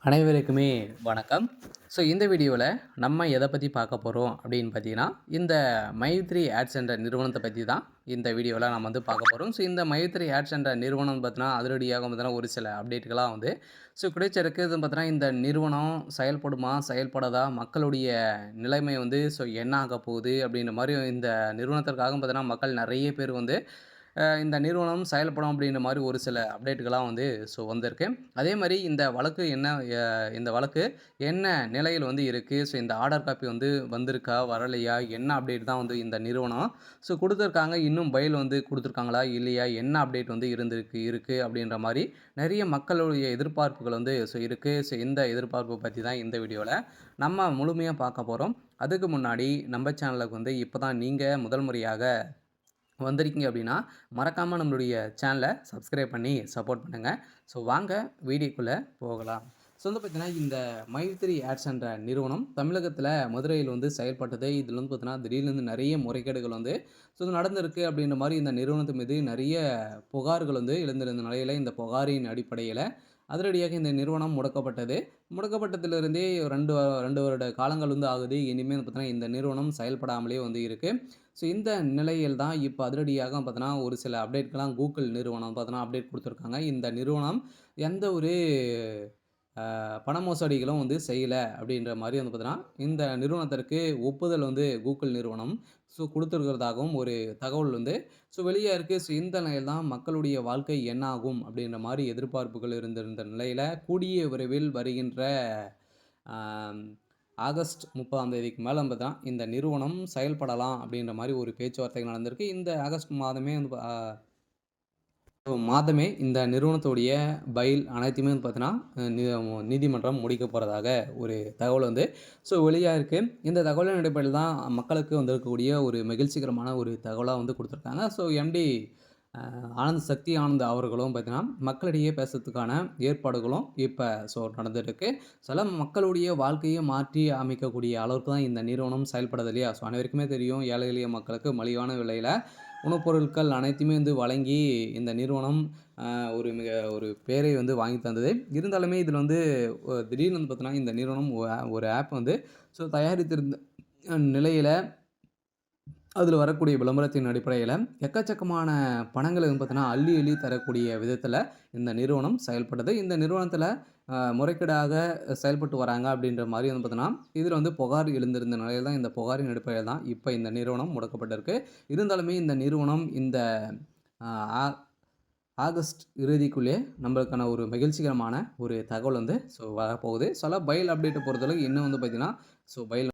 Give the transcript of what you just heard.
அனைவருக்குமே வணக்கம். இந்த வீடியோவில் நம்ம எதை பற்றி பார்க்க போகிறோம் அப்படின்னு பார்த்தீங்கன்னா, இந்த மைத்ரி ஆட்ஸ் என்ற நிறுவனத்தை பற்றி தான் இந்த வீடியோவில் நம்ம வந்து பார்க்க போகிறோம். இந்த மைத்ரி ஆட்ஸ் என்ற நிறுவனம் பார்த்தீங்கன்னா, அதிரடியாக பார்த்தீங்கன்னா ஒரு சில அப்டேட்டுகளாக வந்து கிடைச்சிருக்குது. பார்த்தீங்கன்னா இந்த நிறுவனம் செயல்படுமா, செயல்படாதா, மக்களுடைய நிலைமை வந்து என்ன ஆக போகுது அப்படின்ற மாதிரி இந்த நிறுவனத்திற்காக பார்த்தீங்கன்னா மக்கள் நிறைய பேர் வந்து இந்த நிறுவனம் செயல்படும் அப்படின்ற மாரி ஒரு சில அப்டேட்டுகள்லாம் வந்து வந்திருக்கு. அதே மாரி இந்த வழக்கு என்ன இந்த வழக்கு என்ன நிலையில் வந்து இருக்கு? இந்த ஆர்டர் காப்பி வந்து வந்திருக்கா? வரலையா? என்ன அப்டேட் தான் வந்து இந்த நிறுவனம் குடுத்துருக்காங்க. இன்னும் பெயில் வந்து குடுத்துருக்காங்களா? இல்லையா? என்ன அப்டேட் வந்து இருக்கு அப்படின்ற மாரி நெறைய மக்களுடைய எதிர்பார்ப்புகள் வந்து இருக்கு. இந்த எதிர்பார்ப்பு பத்தி தான் இந்த வீடியோல நம்ம முழுமையா பார்க்க போறோம். அதுக்கு முன்னாடி நம்ம சேனலுக்கு வந்து இப்ப தான் நீங்க முதல் முறையாக வந்திருக்கீங்க அப்படின்னா, மறக்காம நம்மளுடைய சேனல சப்ஸ்கிரைப் பண்ணி சப்போர்ட் பண்ணுங்க. வாங்க வீடியோக்குள்ள போகலாம். வந்து பார்த்தீங்கன்னா, இந்த மைத்ரி ஆட்ஸ் என்ற நிறுவனம் தமிழகத்தில மதுரையில் வந்து செயல்பட்டது. இதில வந்து பார்த்தீங்கன்னா, திடீர்னு நெறைய முறைகேடுகள் வந்து நடந்திருக்கு அப்படின்ற மாரி இந்த நிறுவனத்து மீது நெறைய புகார்கள் வந்து எழுந்திருந்த நிலையில, இந்த புகாரின் அடிப்படையில அதிரடியாக இந்த நிறுவனம் முடக்கப்பட்டது. முடக்கப்பட்டதிலிருந்தே 2 வருட காலங்கள் வந்து ஆகுது. இனிமே பார்த்தீங்கன்னா, இந்த நிறுவனம் செயல்படாமலே வந்து இருக்கு. இந்த நிலையில் தான் இப்ப அதிரடியாக பார்த்தீங்கன்னா, ஒரு சில அப்டேட்கள்லாம் Google நிறுவனம் பார்த்தீங்கன்னா, அப்டேட் குடுத்துருக்காங்க. இந்த நிறுவனம் எந்த ஒரு பண மோசடிகளும் வந்து செய்யல அப்படின்ற மாரி வந்து பார்த்தீங்கன்னா, இந்த நிறுவனத்திற்கு ஒப்புதல் வந்து Google நிறுவனம் குடுத்துருக்கிறதாகவும் ஒரு தகவல் வந்து வெளியா இருக்கு. இந்த நிலையில் தான் மக்களுடைய வாழ்க்கை என்ன ஆகும் அப்படின்ற மாரி எதிர்பார்ப்புகள் இருந்திருந்த நிலையில, கூடிய விரைவில் வருகின்ற ஆ ஆகஸ்ட் 30ஆம் தேதிக்கு மேல பார்த்தீங்கன்னா, இந்த நிறுவனம் செயல்படலாம் அப்படின்ற மாரி ஒரு பேச்சுவார்த்தைகள் நடந்திருக்கு. இந்த ஆகஸ்ட் மாதமே வந்து இந்த நிறுவனத்துடைய பைல் அனைத்துமே வந்து பார்த்தீங்கன்னா, நீதிமன்றம் முடிக்க போறதாக ஒரு தகவல் வந்து வெளியா இருக்கு. இந்த தகவலின் அடிப்படையில் தான் மக்களுக்கு வந்திருக்கக்கூடிய ஒரு மகிழ்ச்சிகரமான ஒரு தகவலா வந்து குடுத்துருக்காங்க. எம்டி சக்தி ஆனந்த் அவர்களும் பார்த்தீங்கன்னா, மக்களிடையே பேசுறதுக்கான ஏற்பாடுகளும் இப்ப நடந்துருக்கு. சில மக்களுடைய வாழ்க்கையை மாற்றி அமைக்கக்கூடிய அளவுக்கு தான் இந்த நிறுவனம் செயல்படுது இல்லையா? அனைவருக்குமே தெரியும் ஏழை எளிய மக்களுக்கு மலிவான விலையில உணவுப் பொருட்கள் அனைத்தையுமே வந்து வழங்கி இந்த நிறுவனம் ஒரு பேரை வந்து வாங்கி தந்தது. இருந்தாலுமே இதில வந்து திடீர்னு வந்து பார்த்தீங்கன்னா, இந்த நிறுவனம் ஒரு ஆப் வந்து தயாரித்திருந்த நிலையில அதில வரக்கூடிய விளம்பரத்தின் அடிப்படையில எக்கச்சக்கமான பணங்கள வந்து பார்த்தீங்கன்னா, அள்ளி அள்ளி தரக்கூடிய விதத்தில இந்த நிறுவனம் செயல்படுது. இந்த நிறுவனத்தில முறைகேடாக செயல்பட்டு வராங்க அப்படின்ற மாரி வந்து பார்த்தீங்கன்னா, இதில வந்து புகார் எழுந்திருந்த நிலையில தான் இந்த புகாரின் அடிப்படையில தான் இப்ப இந்த நிறுவனம் முடக்கப்பட்டிருக்கு. இருந்தாலுமே இந்த நிறுவனம் இந்த ஆ ஆ ஆகஸ்ட் இறுதிக்குள்ளே நம்மளுக்கான ஒரு மகிழ்ச்சிகரமான ஒரு தகவல் வந்து வரப்போகுது. பைல் அப்டேட்ட பொறுத்தளவுக்கு இன்னும் வந்து பார்த்தீங்கன்னா, பைல்